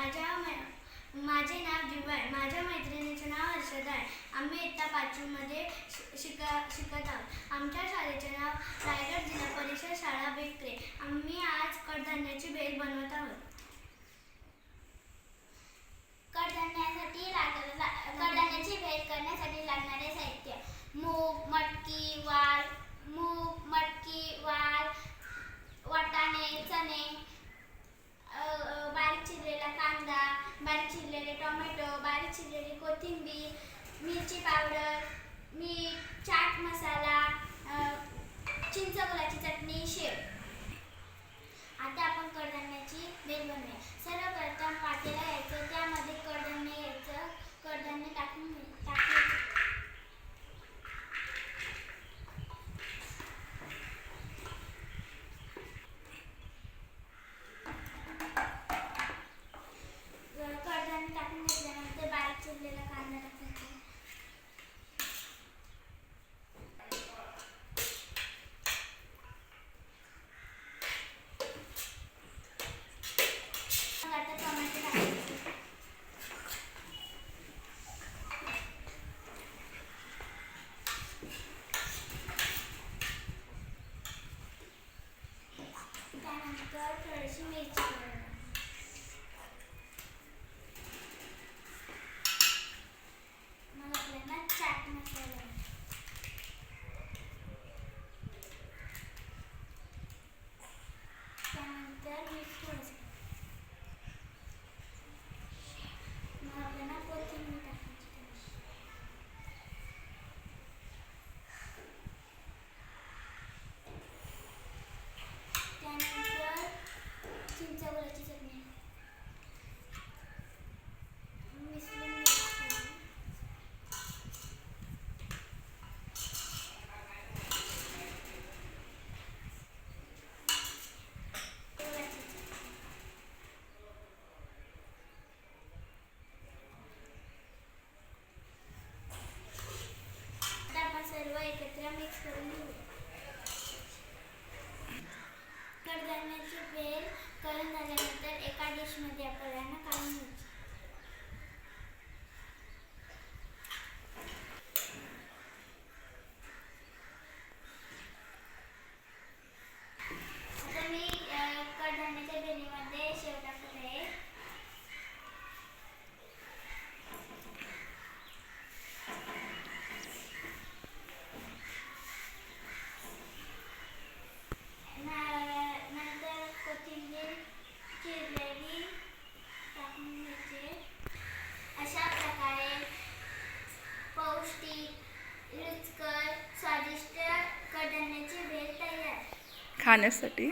माझे नाव दिव्या आहे. माझ्या मैत्रिणीचे नाव हर्षदा आहे. आम्ही इयत्ता 5वी मध्ये शिकत आहोत. आमच्या शाळेचे नाव रायगड जिल्हा परिषद शाळा बेकरे. आम्ही आज कडधान्याची भेल बनवत आहोत. कडधान्याची भेल करण्यासाठी लागणारे साहित्य: मूग, मटकी, वाल, वाटाणे, चणे, बारीक चिरलेला कांदा, बारीक चिरलेले टोमॅटो, बारीक चिरलेली कोथिंबीर, मिरची पावडर, मीठ, चाट मसाला, चिंच गुळाची चटणी, शेव. आता आपण कडधान्याची भेल बनवूया. सर्वप्रथम पातेलं घ्यायचं, त्यामध्ये कडधान्य घ्यायचं, कडधान्य टाकायचं. कडधान्य टाकून घेतल्यानंतर बारीक चिरलेला कांदा टाकायचा. आता टोमॅटो टाकायचे. त्यानंतर थोडीशी मिरची पावडर. मग आपल्याला चाट मसाला. त्यानंतर मीठ थोडंसं. मग आपल्याला कोथिंबीर टाकायची थोडीशी. त्यानंतर चिंच गुळाची चटणी मिसळून घ्यायची. आता आपण सर्व एकत्र मिक्स करून घेऊया. कडधान्याची भेल करून झाल्यानंतर एका डिशमध्ये आपल्याला काढून घ्यायची. आता मी कडधान्याच्या भेलीमध्ये शेव टाकत आहे. नंतर कोथिंबीर चिरलेली टाकून घ्यायची. अशा प्रकारे पौष्टिक, रुचकर, स्वादिष्ट कडधान्याची भेल तयार. खाण्यासाठी